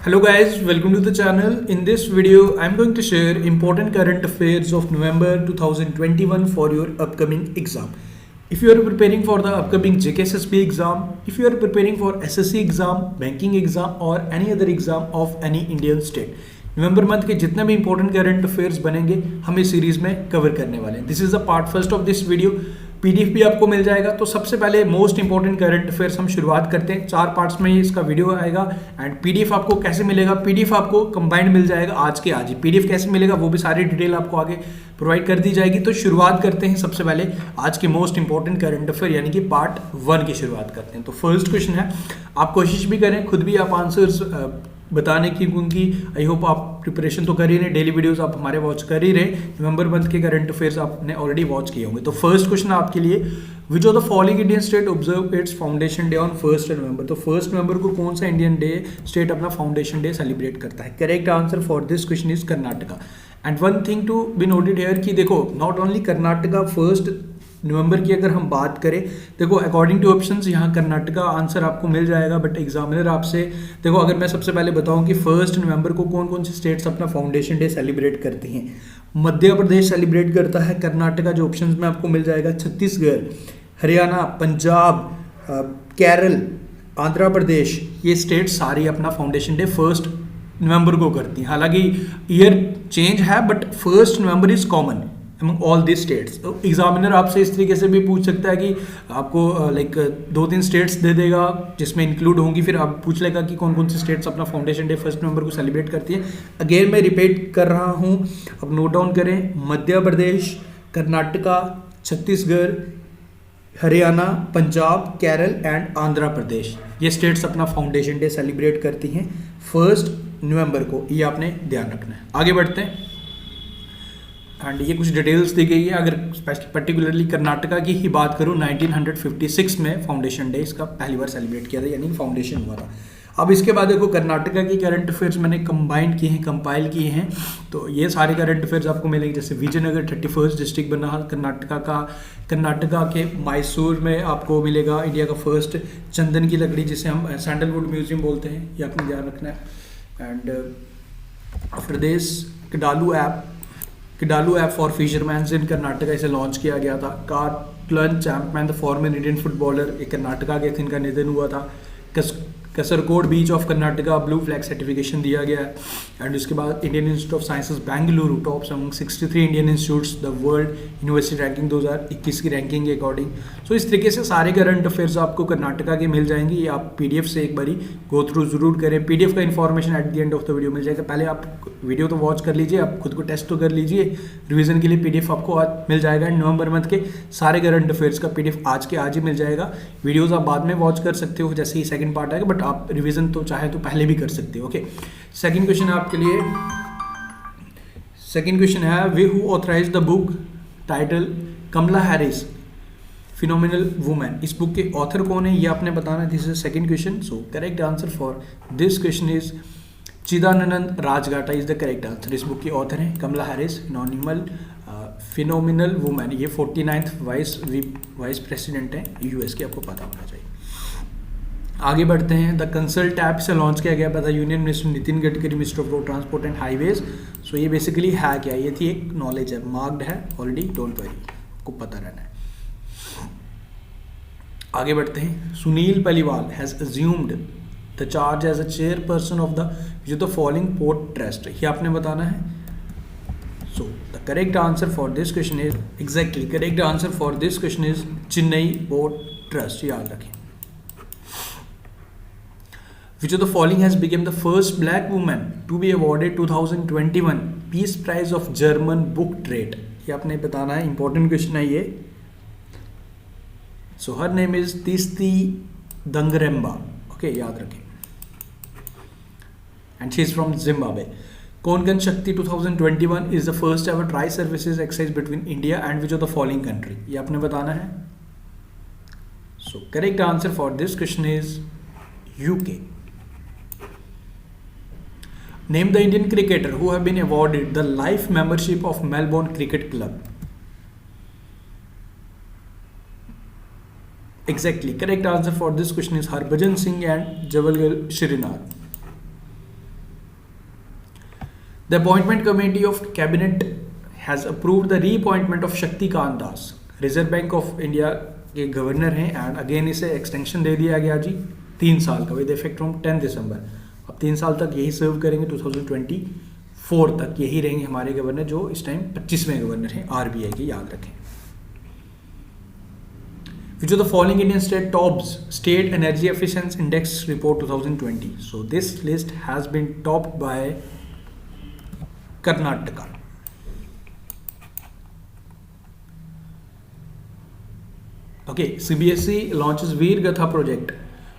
Hello guys, welcome to the channel. In this video, I'm going to share important current affairs of November 2021 for your upcoming exam. If you are preparing for the upcoming JKSSB exam, if you are preparing for SSC exam, banking exam or any other exam of any Indian state, November month के जितने भी important current affairs बनेंगे हम इस series में cover करने वाले हैं. This is the part first of this video. PDF भी आपको मिल जाएगा. तो सबसे पहले मोस्ट इंपॉर्टेंट करंट अफेयर्स हम शुरुआत करते हैं. 4 पार्ट्स में इसका वीडियो आएगा. एंड पीडीएफ आपको कैसे मिलेगा? पीडीएफ आपको कंबाइंड मिल जाएगा आज के आज ही. पीडीएफ कैसे मिलेगा वो भी सारी डिटेल आपको आगे प्रोवाइड कर दी जाएगी. तो शुरुआत करते हैं सबसे पहले आज के मोस्ट इंपॉर्टेंट करंट अफेयर यानी कि पार्ट 1 की शुरुआत करते हैं. तो फर्स्ट क्वेश्चन है, आप कोशिश भी करें खुद भी आप आंसर्स बताने की, क्योंकि आई होप आप प्रिपरेशन तो कर ही रहे, डेली वीडियोस आप हमारे वॉच कर ही रहे. नवंबर मंथ के करंट अफेयर्स आपने ऑलरेडी वॉच किए होंगे. तो फर्स्ट क्वेश्चन आपके लिए, which of the following Indian state observe its foundation day on 1 November. तो 1 नवंबर को कौन सा इंडियन डे स्टेट अपना फाउंडेशन डे सेलिब्रेट करता है? Correct answer for this question is Karnataka. And one thing to be noted here कि देखो, नॉट ओनली कर्नाटका 1 नवंबर की अगर हम बात करें, देखो अकॉर्डिंग टू ऑप्शंस यहाँ कर्नाटका आंसर आपको मिल जाएगा. बट एग्जामिनर आपसे देखो, अगर मैं सबसे पहले बताऊँ कि 1 नवंबर को कौन कौन से स्टेट्स अपना फाउंडेशन डे सेलिब्रेट करते हैं. मध्य प्रदेश सेलिब्रेट करता है. कर्नाटका जो ऑप्शंस में आपको मिल जाएगा, छत्तीसगढ़, हरियाणा, पंजाब, केरल, आंध्र प्रदेश, ये स्टेट सारी अपना फाउंडेशन डे 1 नवंबर को करती हैं. हालांकि ईयर चेंज है but 1 November is common among all these states. तो एग्जामिनर आपसे इस तरीके से भी पूछ सकता है कि आपको लाइक 2-3 स्टेट्स दे देगा जिसमें इंक्लूड होंगी, फिर आप पूछ लेगा कि कौन कौन सी स्टेट्स अपना फाउंडेशन डे 1 नवंबर को सेलिब्रेट करती है. अगेन मैं रिपीट कर रहा हूँ, अब नोट डाउन करें. मध्य प्रदेश, कर्नाटका, छत्तीसगढ़, हरियाणा, पंजाब, केरल एंड आंध्र प्रदेश, ये स्टेट्स अपना फाउंडेशन डे सेलिब्रेट करती हैं 1 नवंबर को. ये आपने ध्यान रखना है. आगे बढ़ते हैं. एंड ये कुछ डिटेल्स दी गई है. अगर पर्टिकुलरली कर्नाटका की ही बात करूँ, 1956 में फाउंडेशन डे इसका पहली बार सेलिब्रेट किया था, यानी फाउंडेशन हुआ था. अब इसके बाद देखो, कर्नाटका की करंट अफेयर्स मैंने कंबाइंड किए हैं, कंपाइल किए हैं. तो ये सारे करंट अफेयर्स आपको मिलेंगे. जैसे विजयनगर 31st डिस्ट्रिक्ट बना कर्नाटका का. कर्नाटका के मैसूर में आपको मिलेगा इंडिया का फर्स्ट चंदन की लकड़ी, जिसे हम सैंडलवुड म्यूजियम बोलते हैं. ये आपने ध्यान रखना है. एंड आफ्टर दिस किडालू app for fisherman in Karnataka, इसे लॉन्च किया गया था. Carlton Chapman the former Indian footballer, एक कर्नाटका के थे, इनका निधन हुआ था. Kasarkod beach of Karnataka blue flag certification दिया गया है. एंड उसके बाद Indian institute of sciences Bengaluru tops among 63 Indian institutes the world university ranking 2021 की रैंकिंग के अकॉर्डिंग. सो इस तरीके से सारे करंट अफेयर्स आपको कर्नाटका के मिल जाएंगे. ये आप पीडीएफ से एक बारी गो थ्रू जरूर करें. पीडीएफ का information at the end of the video मिल जाएगा. पहले आप वीडियो तो वॉच कर लीजिए, आप खुद को टेस्ट तो कर लीजिए. रिवीजन के लिए पीडीएफ आपको आज मिल जाएगा. एंड नवंबर मंथ के सारे करंट अफेयर्स का पीडीएफ आज के आज ही मिल जाएगा. वीडियोज आप बाद में वॉच कर सकते हो जैसे ही सेकंड पार्ट आएगा, बट आप रिवीजन तो चाहे तो पहले भी कर सकते हो. ओके, सेकंड क्वेश्चन है आपके लिए. सेकंड क्वेश्चन है, way who authorize the book title Kamala Harris phenomenal woman. इस बुक के ऑथर कौन है ये आपने बताना है. This is second question. So correct answer for this question is Chidanand Rajghatta is the correct answer. इस बुक के ऑथर हैं कमला हैरिस फिनोमिनल वुमेन. ये 49th वाइस प्रेसिडेंट हैं यूएस के, आपको पता होना चाहिए. आगे बढ़ते हैं. द कंसल्ट ऐप से लॉन्च किया गया by the union minister Nitin Gadkari, minister of road transport and highways. So ये बेसिकली है क्या? ये थी एक नॉलेज है, मार्क्ड है ऑलरेडी, डोंट वरी, आपको पता रहना है. आगे बढ़ते हैं. Sunil Paliwal has assumed the charge as a chairperson of the following port trust. ये आपने बताना है. So the correct answer for this question is correct answer for this question is Chennai port trust. याद रखें. Which of the following has become the first black woman to be awarded 2021 Peace Prize of German Book Trade? ये आपने बताना है. Important question है ये. So her name is Tsitsi Dangarembga. Okay, याद रखें. And she is from Zimbabwe. Konkan Shakti 2021 is the first ever tri services exercise between India and which of the following country. ये आपने बताना है. So correct answer for this question is UK. Name the Indian cricketer who have been awarded the life membership of Melbourne Cricket Club. Exactly. Correct answer for this question is Harbhajan Singh and Jawaharlal Srinath. The appointment committee of cabinet has approved the reappointment of Shaktikanta Das, reserve bank of India के governor हैं, and again इसे extension दे दिया गया जी 3 साल का, with effect from 10 दिसंबर। अब 3 साल तक यही सर्व करेंगे, 2024 तक यही रहेंगे हमारे गवर्नर, जो इस टाइम 25वें गवर्नर हैं आरबीआई के, याद रखें। Which of the following Indian state tops State Energy Efficiency Index Report 2020? So this list has been topped by Karnataka. Okay, CBSE launches Veer Gatha project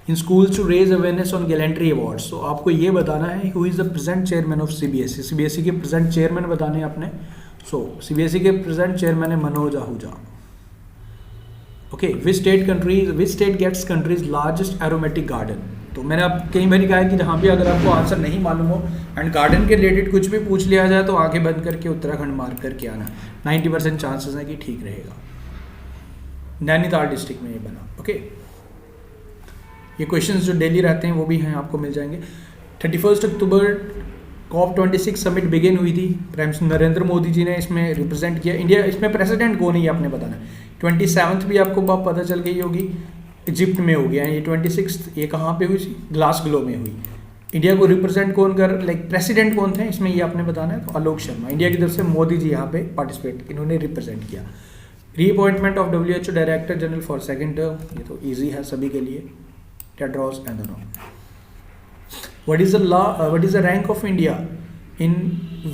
in schools to raise awareness on gallantry awards. So आपको ये बताना है who is the present chairman of CBSE. CBSE के present chairman बताने हैं आपने. So CBSE के present chairman है Manoj Ahuja. Okay, which state gets country's largest aromatic garden? तो मैंने आप कई बार कहा है कि जहाँ भी अगर आपको आंसर नहीं मालूम हो एंड गार्डन के रिलेटेड कुछ भी पूछ लिया जाए तो आंखें बंद करके उत्तराखंड मार्क करके आना, 90% चांसेस हैं कि ठीक रहेगा। नैनीताल डिस्ट्रिक्ट में ये बना। ओके, ये क्वेश्चंस जो डेली रहते हैं वो भी हैं, आपको मिल जाएंगे। 31 अक्टूबर COP26 समिट बिगिन हुई थी, प्राइम मिनिस्टर नरेंद्र मोदी जी ने इसमें रिप्रेजेंट किया इंडिया। इसमें प्रेसिडेंट कौन है ये आपने बताना है। 27th भी आपको बात पता चल गई होगी, इजिप्ट में हो गया। ये 26th ये कहाँ पे हुई थी? ग्लासगो में हुई। इंडिया को रिप्रेजेंट कौन कर, लाइक प्रेसिडेंट कौन थे इसमें, ये आपने बताना है। तो आलोक शर्मा, इंडिया की तरफ से मोदी जी यहाँ पे पार्टिसिपेट, इन्होंने रिप्रेजेंट किया। Reappointment of WHO director general for second term, ये तो ईजी है सभी के लिए। Tedros Adhanom. What is the rank of India in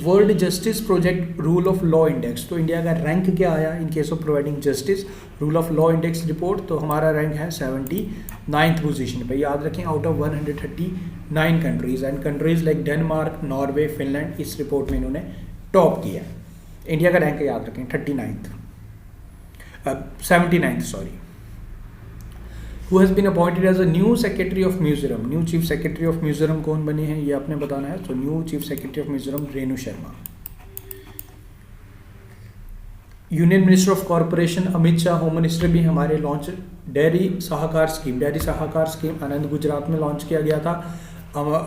world justice project rule of law index? तो इंडिया का रैंक क्या आया in case of providing justice rule of law index report? तो हमारा रैंक है 79th पोजीशन पे, याद रखें, out of 139 countries. And countries like Denmark, Norway, Finland इस रिपोर्ट में इन्होंने टॉप किया। इंडिया का रैंक याद रखें 79th sorry. Who has been appointed as a new secretary of Mizoram? New chief secretary of Mizoram कौन बने हैं ये आपने बताना है। तो new chief secretary of Mizoram Renu Sharma. Union minister of corporation Amit Shah, home minister भी हमारे लॉन्च डेयरी सहकार स्कीम आनंद गुजरात में लॉन्च किया गया था।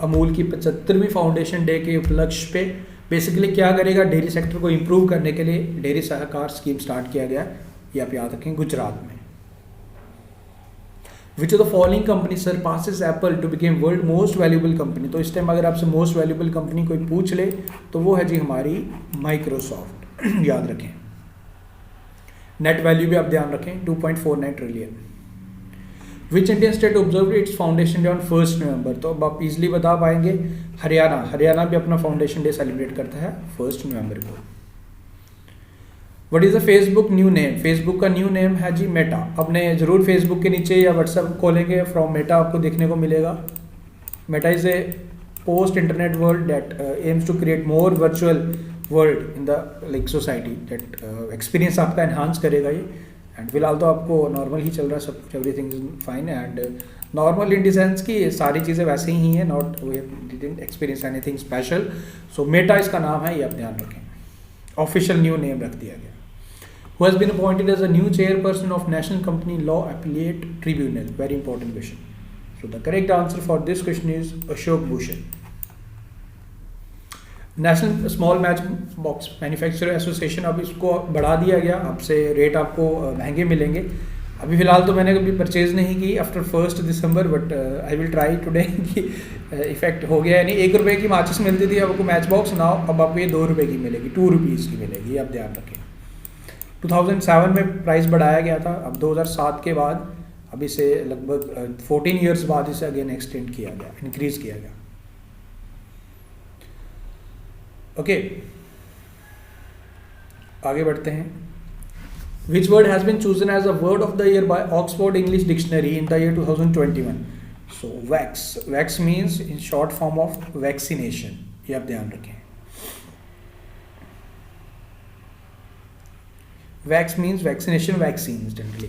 अमूल की 75वीं फाउंडेशन डे के उपलक्ष्य पे बेसिकली क्या करेगा, डेयरी सेक्टर को इम्प्रूव करने के लिए डेयरी सहकार स्कीम स्टार्ट किया गया, ये आप याद रखें, गुजरात में। Which of the following company surpasses Apple to become world most valuable company? तो इस टाइम अगर आपसे मोस्ट वैल्यूएबल कंपनी कोई पूछ ले तो वो है जी हमारी माइक्रोसॉफ्ट, याद रखें। नेट वैल्यू भी आप ध्यान रखें 2.49 trillion. Which Indian state observe its foundation day on 1 November? तो अब आप इजीली बता पाएंगे, हरियाणा भी अपना फाउंडेशन डे सेलिब्रेट करता है 1 नवंबर को। What is the Facebook new name? Facebook का न्यू नेम है जी मेटा। अपने जरूर फेसबुक के नीचे या व्हाट्सएप खोलेंगे, फ्रॉम मेटा आपको देखने को मिलेगा। Meta is a post internet world that aims to create more virtual world in the like society, that experience आपका एनहांस करेगा ये। एंड फिलहाल तो आपको नॉर्मल ही चल रहा है सब कुछ, everything is fine and normal in the sense कि सारी चीज़ें वैसे ही हैं, not we didn't experience anything special. So Meta इसका नाम है, ये आप ध्यान रखें, ऑफिशियल न्यू नेम रख दिया गया। Who has been appointed as a new chairperson of National Company Law Appellate Tribunal? Very important question. So the correct answer for this question is Ashok Bhushan. National small match box manufacturer association, अब इसको बढ़ा दिया गया, अब से rate आपको महंगे मिलेंगे। अभी फिलहाल तो मैंने कभी परचेज नहीं की after 1 December, but I will try today कि इफेक्ट हो गया है नहीं। 1 रुपये की माचिस मिलती थी, अब आपको मैच बॉक्स ना, अब आपको ये 2 रुपये की मिलेगी, 2 रुपीज़ की मिलेगी, आप ध्यान रखें। 2007 में प्राइस बढ़ाया गया था, अब 2007 के बाद अब इसे लगभग 14 ईयर्स बाद इसे अगेन एक्सटेंड किया गया, इंक्रीज किया गया। ओके, आगे बढ़ते हैं। Which word has been chosen as a word of the year by Oxford English Dictionary in the year 2021? So vax means in short form of vaccination, ये आप ध्यान रखें। Vax means vaccination, vaccines generally.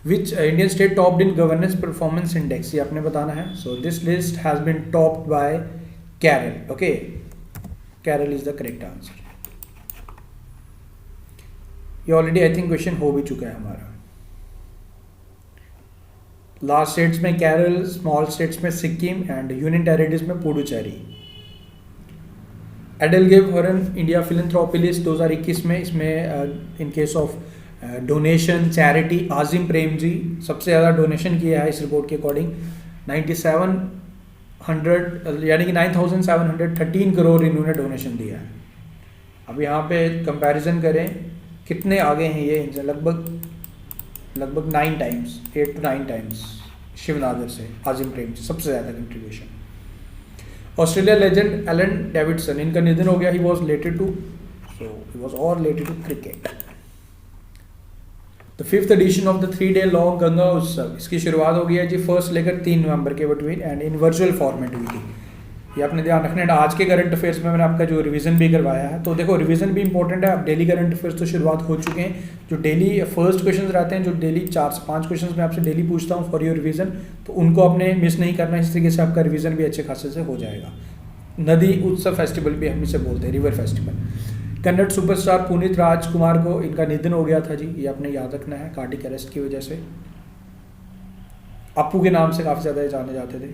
Which Indian state topped in governance performance index? ये आपने बताना है। So this list has been topped by Kerala. Okay, Kerala is the correct answer. ये already I think question हो भी चुका है हमारा। लार्ज स्टेट्स में केरल, स्मॉल स्टेट्स में सिक्किम एंड यूनियन टेरिटरीज में Puducherry. EdelGive Hurun India philanthropy list 2021 में, इसमें इन केस ऑफ डोनेशन चैरिटी आजिम प्रेम जी सबसे ज़्यादा डोनेशन किया है इस रिपोर्ट के अकॉर्डिंग, 9700 यानी कि 9713 करोड़ इन्होंने डोनेशन दिया है। अब यहाँ पे कंपैरिजन करें कितने आगे हैं ये इनसे, लगभग 9 टाइम्स, 8 to 9 टाइम्स शिवनागर से आजिम प्रेम जी सबसे ज़्यादा contribution. Australia legend Allan Davidson, इनका निधन हो गया, he was related to cricket. The 5th edition of the 3 day long Ganga Utsav, इसकी शुरुआत हो गई है जी 1 लेकर 3 नवंबर के between and in virtual format हुई थी। ये आपने ध्यान रखना है। आज के करंट अफेयर्स में मैंने आपका जो रिवीजन भी करवाया है, तो देखो रिवीजन भी इंपॉर्टेंट है। अब डेली करंट अफेयर्स तो शुरुआत हो चुके हैं, जो डेली फर्स्ट क्वेश्चन रहते हैं, जो डेली 4 से 5 क्वेश्चन मैं आपसे डेली पूछता हूँ फॉर योर रिवीजन, तो उनको आपने मिस नहीं करना। इस तरीके से आपका रिवीजन भी अच्छे खासे से हो जाएगा। नदी उत्सव फेस्टिवल भी हम इसे बोलते हैं, river festival. Kannada superstar Puneeth Rajkumar को इनका निधन हो गया था जी, ये आपने याद रखना है, कार्डिक अरेस्ट की वजह से। अपू के नाम से काफ़ी ज़्यादा जाने जाते थे।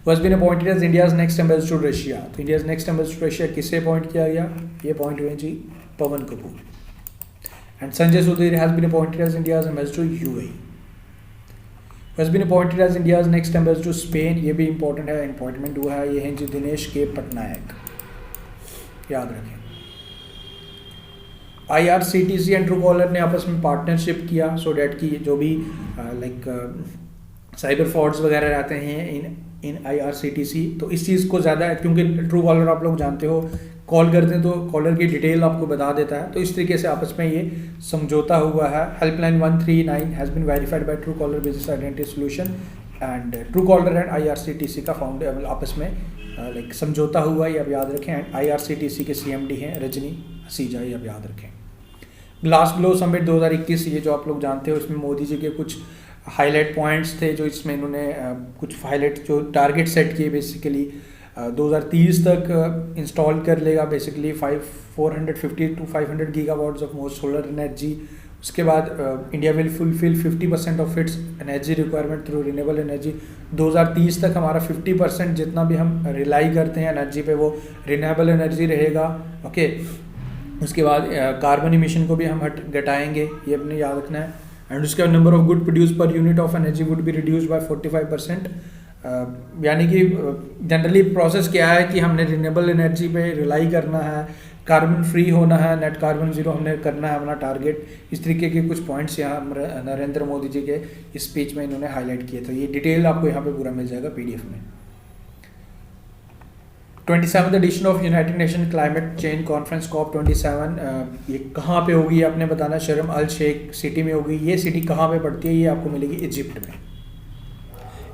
Was been appointed as India's next ambassador to Russia, तो India's next ambassador to Russia किससे अपॉइंट किया गया? ये अपॉइंट हुए ji Pawan Kapoor. And Sanjay Sudhir has been appointed as India's ambassador to UAE. Has been appointed as India's next ambassador to Spain, ये भी important है, appointment हुआ है, ये हैं जी दिनेश के पटनायक, याद रखें। IRCTC एंड ट्रू कॉलर ने आपस में पार्टनरशिप किया सो डैट की जो भी साइबर फ्रॉड्स वगैरह रहते हैं इन IRCTC, तो इस चीज़ को ज़्यादा, क्योंकि ट्रू कॉलर आप लोग जानते हो कॉल करते हैं तो कॉलर की डिटेल आपको बता देता है, तो इस तरीके से आपस में ये समझौता हुआ है। Helpline 139 has been verified by Truecaller business identity solution and Truecaller and IRCTC का फाउंडर आपस में समझौता हुआ, ये आप याद रखें। एंड IRCTC के CMD हैं रजनी हसीजा, ये आप याद रखें। ग्लासगो समिट 2021, ये जो आप लोग जानते हो, इसमें मोदी जी के कुछ हाईलाइट पॉइंट्स थे जो इसमें इन्होंने कुछ हाईलाइट जो टारगेट सेट किए, बेसिकली 2030 तक इंस्टॉल कर लेगा basically 450 to 500 gigawatts of more solar energy. उसके बाद India will fulfil 50% of its energy requirement through renewable energy. 2030 तक हमारा 50% जितना भी हम रिलाई करते हैं एनर्जी पे वो रिन्यूएबल एनर्जी रहेगा। ओके, उसके बाद कार्बन इमिशन को भी हम घटाएंगे, ये अपने याद रखना है। एंड उसका number of good produce per unit of energy would be reduce by 45%। यानी कि जनरली प्रोसेस क्या है कि हमने रिन्यूएबल एनर्जी पे रिलाई करना है, कार्बन फ्री होना है, नेट कार्बन जीरो हमने करना है अपना टारगेट। इस तरीके के कुछ पॉइंट्स यहाँ नरेंद्र मोदी जी के इस स्पीच में इन्होंने हाईलाइट किए, तो ये डिटेल आपको यहाँ पे पूरा मिल जाएगा PDF में। 27th edition of United Nation climate change conference COP27, ये कहाँ पे होगी आपने बताना। शर्म अल शेख सिटी में होगी। ये सिटी कहाँ पे पड़ती है? ये आपको मिलेगी इजिप्ट में।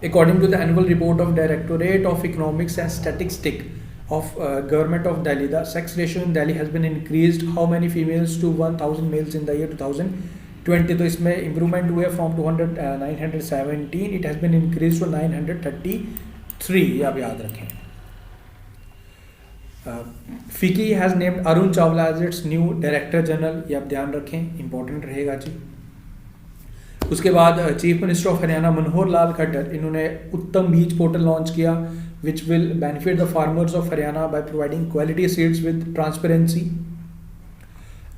According to the annual report of Directorate of Economics and Statistics of government of Delhi, the sex ratio in Delhi has been increased how many females to 1000 males in the year 2020, तो इसमें improvement हुए from 917 it has been increased to 933, ये आप याद रखें। FICCI has named Arun Chawla as its new director general, ये आप ध्यान रखें, important रहेगा जी। उसके बाद chief minister of Haryana Manohar Lal Khattar, इन्होंने उत्तम बीज पोर्टल लॉन्च किया which will benefit the farmers of Haryana by providing quality seeds with transparency.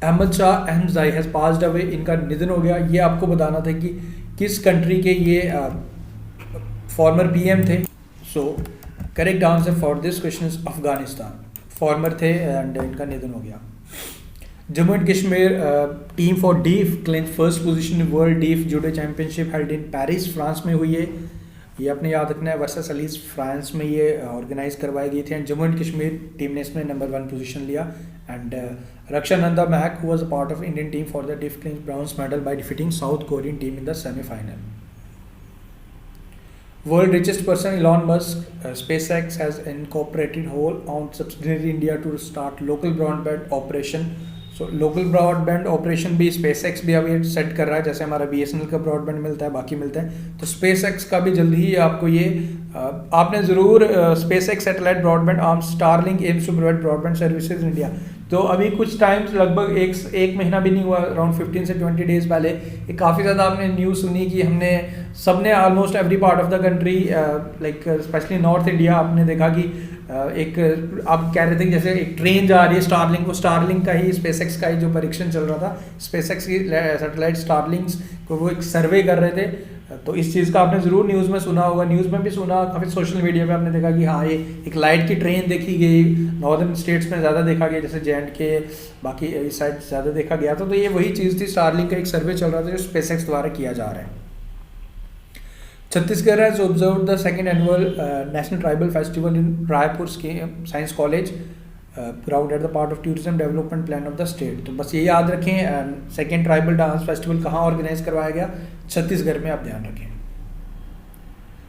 Ahmad Shah Ahmadzai has passed away, इनका निधन हो गया। ये आपको बताना था कि किस कंट्री के ये फॉर्मर PM थे। सो correct answer for this question is Afghanistan, farmer थे एंड इनका निधन हो गया। Jammu and Kashmir team for deaf claims first position in world deaf judo championship held in Paris France में हुई है, ये आपने याद रखना है। वर्सेस अलीज फ्रांस में ये ऑर्गेनाइज करवाई गई थी and Jammu and Kashmir team ने इसमें नंबर 1 पोजीशन लिया। And रक्षानंदा Mahak who was a part of Indian team for the diff claims bronze medal by defeating south Korean team in the semifinal. World richest person Elon Musk, SpaceX has incorporated wholly-owned subsidiary India to start local broadband operation. So local broadband operation भी SpaceX भी अभी set कर रहा है, जैसे हमारा BSNL का broadband मिलता है, बाकी मिलता है, तो SpaceX का भी जल्दी ही आपको ये आपने ज़रूर SpaceX satellite broadband arm Starlink aims to provide broadband services in India. तो अभी कुछ टाइम लगभग एक महीना भी नहीं हुआ, अराउंड 15 से 20 डेज पहले ये काफ़ी ज़्यादा आपने न्यूज़ सुनी कि हमने सब ने almost every part of the country like specially north India आपने देखा कि एक आप कह रहे थे कि जैसे एक ट्रेन जा रही है स्टारलिंक, वो स्टारलिंक का ही स्पेसएक्स का ही जो परीक्षण चल रहा था, स्पेसएक्स की सैटेलाइट स्टारलिंक्स को वो एक सर्वे कर रहे थे। तो इस चीज़ का आपने ज़रूर न्यूज़ में सुना होगा, न्यूज़ में भी सुना, काफ़ी सोशल मीडिया पे आपने देखा कि हाँ ये एक लाइट की ट्रेन देखी गई, नॉर्दर्न स्टेट्स में ज़्यादा देखा गया, जैसे J&K बाकी इस साइड ज़्यादा देखा गया था। तो ये वही चीज़ थी, स्टारलिंक का एक सर्वे चल रहा था जो स्पेसएक्स द्वारा किया जा रहा है। Chhattisgarh has observed the second annual National Tribal Festival in Raipur Science College, ground at the part of tourism development plan of the state। तो बस ये याद रखें, सेकेंड ट्राइबल डांस फेस्टिवल कहाँ ऑर्गेनाइज करवाया गया, छत्तीसगढ़ में, आप ध्यान रखें।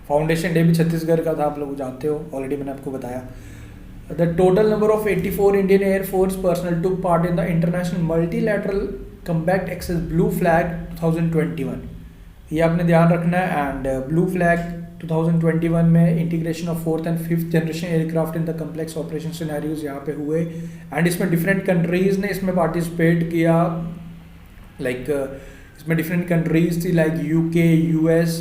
फाउंडेशन डे भी छत्तीसगढ़ का था, आप लोग जानते हो, ऑलरेडी मैंने आपको बताया। The total number of 84 Indian Air Force personnel took part in the International Multilateral Combat Access Blue Flag 2021। ये आपने ध्यान रखना है। एंड ब्लू फ्लैग 2021 में integration of 4th and 5th generation aircraft in the complex operation scenarios यहाँ पे हुए। And इसमें डिफरेंट कंट्रीज़ ने इसमें पार्टिसिपेट किया, लाइक इसमें डिफरेंट कंट्रीज़ थी like UK, US,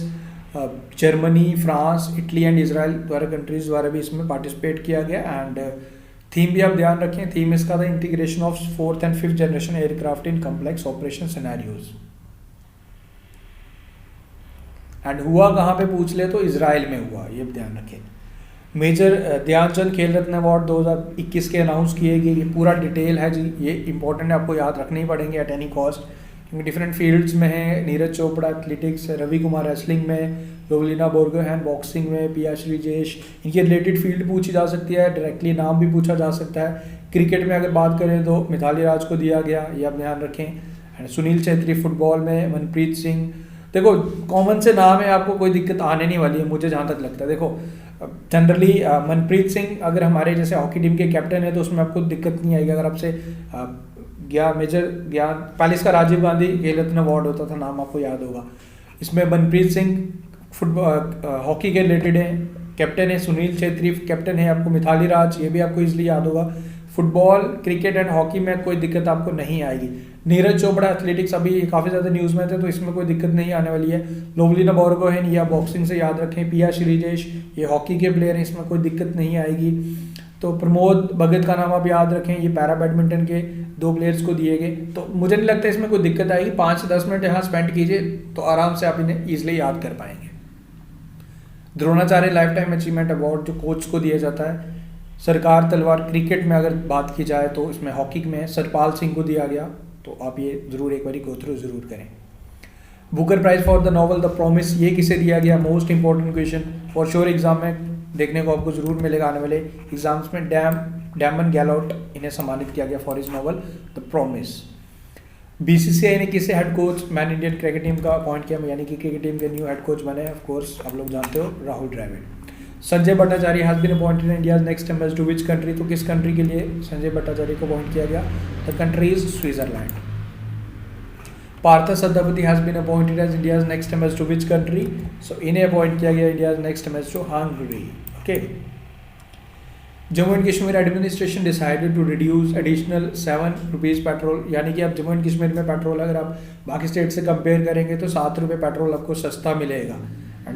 Germany, France, Italy and Israel द्वारा कंट्रीज़ द्वारा भी इसमें पार्टिसिपेट किया गया। एंड थीम भी आप ध्यान रखें, थीम इसका था integration of 4th and 5th generation aircraft in complex operation scenarios. And हुआ कहाँ पे पूछ ले तो इजराइल में हुआ, ये ध्यान रखें। मेजर ध्यानचंद खेल रत्न अवार्ड 2021 के अनाउंस किए गए, ये पूरा डिटेल है जी, ये इंपॉर्टेंट है, आपको याद रखने ही पड़ेंगे एट एनी कॉस्ट, क्योंकि डिफरेंट फील्ड्स में है। नीरज चोपड़ा एथलेटिक्स, रवि कुमार रेसलिंग में, लोवलिना बोरगोहैन बॉक्सिंग में, पिया श्रीजेश, इनके रिलेटेड फील्ड पूछी जा सकती है, डायरेक्टली नाम भी पूछा जा सकता है। क्रिकेट में अगर बात करें तो मिताली राज को दिया गया, ये आप ध्यान रखें। एंड सुनील छेत्री फुटबॉल में, मनप्रीत सिंह, देखो कॉमन से नाम है, आपको कोई दिक्कत आने नहीं वाली है मुझे जहाँ तक लगता है। देखो जनरली मनप्रीत सिंह अगर हमारे जैसे हॉकी टीम के कैप्टन है तो उसमें आपको दिक्कत नहीं आएगी। अगर आपसे मेजर ज्ञान, पहले इसका राजीव गांधी खेल रत्न अवार्ड होता था, नाम आपको याद होगा। इसमें मनप्रीत सिंह फुटबॉल हॉकी के रिलेटेड है, कैप्टन है। सुनील छेत्री कैप्टन है, आपको मिताली राज, ये भी आपको इजीली याद होगा। फुटबॉल, क्रिकेट एंड हॉकी में कोई दिक्कत आपको नहीं आएगी। नीरज चोपड़ा एथलेटिक्स अभी काफ़ी ज़्यादा न्यूज़ में थे तो इसमें कोई दिक्कत नहीं आने वाली है। लोवलिना बोरगोहैन या बॉक्सिंग से याद रखें। पिया श्रीजेश ये हॉकी के प्लेयर हैं, इसमें कोई दिक्कत नहीं आएगी। तो प्रमोद भगत का नाम आप याद रखें, ये पैरा बैडमिंटन के 2 प्लेयर्स को दिए गए। तो मुझे नहीं लगता इसमें कोई दिक्कत आएगी, 5 से 10 मिनट यहाँ स्पेंड कीजिए तो आराम से आप इन्हें ईजिली याद कर पाएंगे। Dronacharya life time achievement award जो कोच को दिया जाता है। सरकार तलवार क्रिकेट में अगर बात की जाए तो इसमें हॉकी में सरपाल सिंह को दिया गया, तो आप ये ज़रूर एक बार गो थ्रू ज़रूर करें। Booker Prize for the novel the Promise, ये किसे दिया गया? Most important question for sure exam में देखने को आपको ज़रूर मिलेगा आने वाले एग्जाम्स में। डैमन गैलोट इन्हें सम्मानित किया गया for his novel the Promise. BCCI ने किसे head coach man Indian cricket team का अपॉइंट किया, यानी कि क्रिकेट टीम के न्यू हेड कोच बने, ऑफ कोर्स आप लोग जानते हो, Rahul Dravid. Sanjay Bhattacharya has been appointed India's next ambassador to which country, तो किस कंट्री के लिए संजय भट्टाचार्य को अपॉइंट किया गया? The country is Switzerland. Parth Satpathy has been appointed as India's next ambassador to which country, so इन्हें अपॉइंट किया गया India's next ambassador to Hungary. Okay. Jammu and Kashmir administration decided to reduce additional 7 rupees petrol, यानी कि आप Jammu and Kashmir में petrol अगर आप बाकी स्टेट से कंपेयर करेंगे तो 7 रुपये पेट्रोल आपको सस्ता मिलेगा,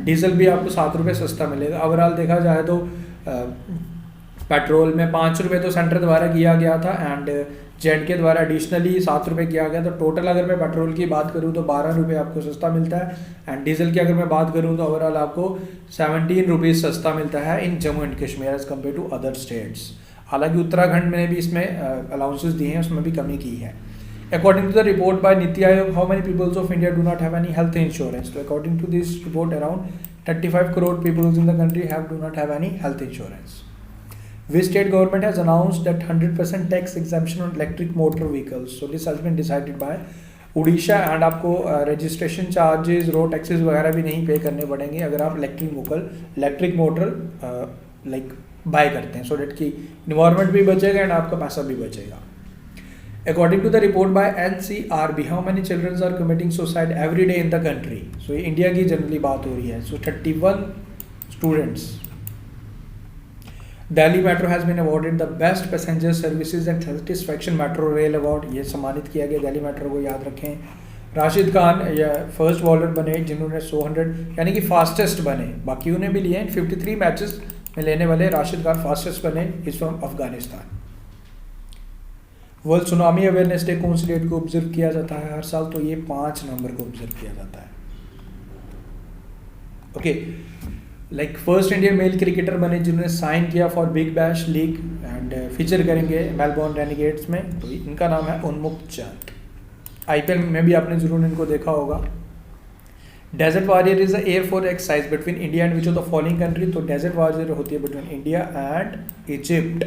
डीजल भी आपको 7 रुपये सस्ता मिलेगा। ओवरऑल देखा जाए तो पेट्रोल में 5 रुपये तो सेंटर द्वारा किया गया था एंड J&K द्वारा एडिशनली 7 रुपये किया गया, तो टोटल अगर मैं पेट्रोल की बात करूँ तो 12 रुपये आपको सस्ता मिलता है एंड डीजल की अगर मैं बात करूँ तो ओवरऑल आपको 17 रुपीज़ सस्ता मिलता है in Jammu and Kashmir as compare to other states. हालांकि उत्तराखंड में भी इसमें अलाउंसेस दिए हैं, उसमें भी कमी की है। According to the report by Niti Aayog, how many peoples of India do not have any health insurance? So according to this report, around 35 crore people in the country do not have any health insurance. Which state government has announced that 100% tax exemption on electric motor vehicles? So this has been decided by Odisha and आपको registration charges, road taxes वगैरह भी नहीं पे करने पड़ेंगे अगर आप electric motor like bye करते हैं, so that कि environment भी बचेगा एंड आपका पैसा भी बचेगा। According to the report by NCRB, how many children are committing suicide every day in the country? So ये इंडिया की जनरली बात हो रही है। So 31 students. Delhi Metro has been awarded the best passenger services and satisfaction metro rail award, ये सम्मानित किया गया दिल्ली मेट्रो को, याद रखें। राशिद खान या फर्स्ट बॉलर बने जिन्होंने 100 यानी कि फास्टेस्ट बने, बाकी उन्हें भी लिए हैं 53 मैचेस में लेने वाले राशिद खान फास्टेस्ट बने। Is from Afghanistan. World tsunami awareness day कौन सी डेट को ऑब्जर्व किया जाता है हर साल? तो ये 5 नवंबर को ऑब्जर्व किया जाता है। Okay, like first Indian male cricketer बने जिन्होंने साइन किया for big bash league and feature करेंगे मेलबोर्न रेनेगेड्स में, तो इनका नाम है उन्मुक्त चंद। आईपीएल में भी आपने जरूर इनको देखा होगा। Desert Warrior is a air force exercise between India and which of the following country? तो डेजर्ट वॉरियर होती है between India and Egypt.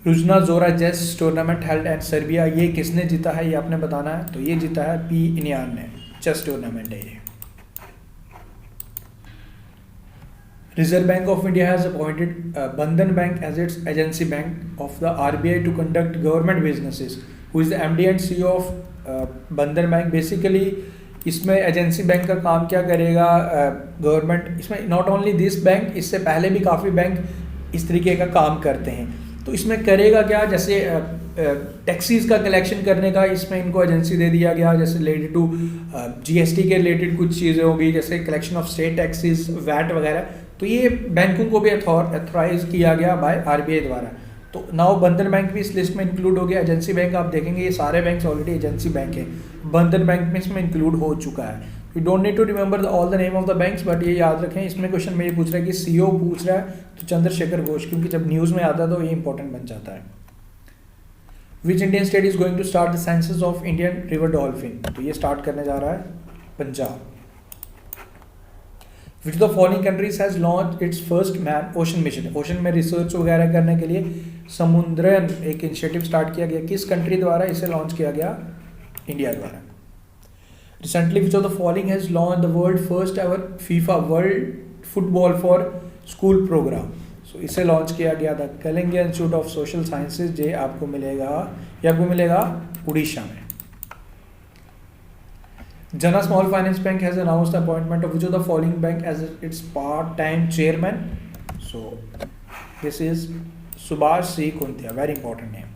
Ruzna Zora chess tournament held and Serbia, ये किसने जीता है ये आपने बताना है। तो ये जीता है पी इनियान ने, चेस टूर्नामेंट है ये। Reserve Bank of India has appointed Bandhan Bank as its agency bank of the RBI to conduct government businesses. Who is the MD and CEO of Bandhan Bank? Basically, इसमें agency bank का काम क्या करेगा government? इसमें not only this bank, इससे पहले भी काफ़ी बैंक इस तरीके का काम करते हैं। तो इसमें करेगा क्या, जैसे टैक्सीज का कलेक्शन करने का इसमें इनको एजेंसी दे दिया गया, जैसे रिलेटेड टू जीएसटी के रिलेटेड कुछ चीज़ें होगी, जैसे collection of state taxes, VAT वगैरह। तो ये बैंकों को भी अथॉराइज किया गया बाय आरबीआई द्वारा। तो नाउ बंधन बैंक भी इस लिस्ट में इंक्लूड हो गया। एजेंसी बैंक आप देखेंगे ये सारे बैंक ऑलरेडी एजेंसी बैंक है, बंधन बैंक में इसमें इंक्लूड हो चुका है। You don't need to remember all the name of the banks, but ये याद रखें। इसमें क्वेश्चन में ये पूछ रहा है कि सीईओ पूछ रहा है तो चंद्रशेखर घोष, क्योंकि जब न्यूज़ में आता है तो ये इंपॉर्टेंट बन जाता है। Which Indian state is going to start the census of Indian river dolphin? तो ये स्टार्ट करने जा रहा है Punjab. Which of the following countries has launched its first man ocean mission? Ocean में रिसर्च वगैरह करने के लिए समुद्रयान एक इनिशिएटिव स्टार्ट किया गया, किस कंट्री द्वारा इसे लॉन्च किया गया? इंडिया द्वारा। Recently which of the following has launch the world first ever FIFA world football for school program? So इसे लॉन्च किया गया था Kalinga institute of social sciences, ये आपको मिलेगा उड़ीसा में। Jana Small Finance Bank has announced the appointment of which of the following bank as its part-time chairman? So this is Subhash C. Kuntia, very important name.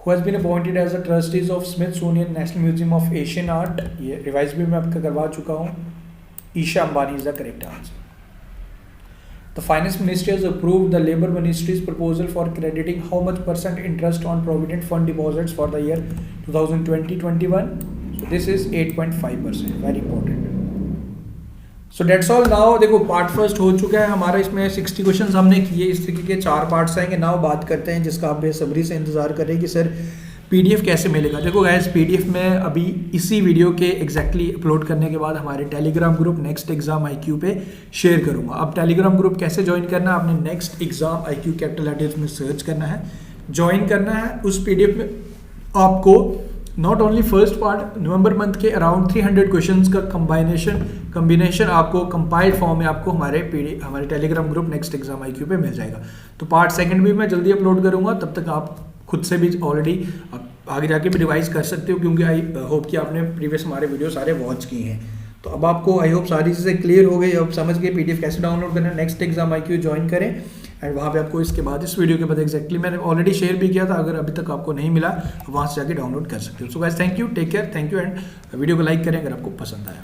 Who has been appointed as the trustees of Smithsonian National Museum of Asian Art? ये रिवाइज भी मैं आपका करवा चुका हूँ। Isha Ambani is the correct answer. The Finance Ministry has approved the Labour Ministry's proposal for crediting how much % interest on Provident Fund deposits for the year 2020-21? So this is 8.5%, very important. So that's all. Now देखो part first हो चुका है हमारा, इसमें 60 questions हमने किए, इस तरीके के 4 पार्ट्स आएंगे। नाउ बात करते हैं जिसका आप बेसब्री से इंतजार करें कि सर पीडीएफ कैसे मिलेगा। देखो गाइस, पीडीएफ में अभी इसी वीडियो के एग्जैक्टली अपलोड करने के बाद हमारे Telegram group next exam IQ पे शेयर करूंगा। अब टेलीग्राम ग्रुप कैसे ज्वाइन करना है? आपने next exam IQ capital letters में सर्च करना है, ज्वाइन करना है। उस पीडीएफ में आपको not only first part, November month के अराउंड 300 क्वेश्चंस का कम्बिनेशन आपको कंपाइल्ड फॉर्म में आपको हमारे Telegram group next exam IQ पे मिल जाएगा। तो पार्ट सेकंड भी मैं जल्दी अपलोड करूंगा, तब तक आप खुद से भी ऑलरेडी आगे जाके भी रिवाइज कर सकते हो, क्योंकि आई होप कि आपने प्रीवियस हमारे वीडियो सारे वॉच किए हैं। तो अब आपको आई होप सारी चीज़ें क्लियर हो गई, अब समझ गए पीडीएफ कैसे डाउनलोड करना है। नेक्स्ट एग्जाम IQ ज्वाइन करें एंड वहाँ पे आपको इसके बाद इस वीडियो के बाद एग्जैक्टली मैंने ऑलरेडी शेयर भी किया था, अगर अभी तक आपको नहीं मिला वहाँ से जाके डाउनलोड कर सकते हो। So guys, thank you, take care, thank you and video को लाइक करें अगर आपको पसंद आया।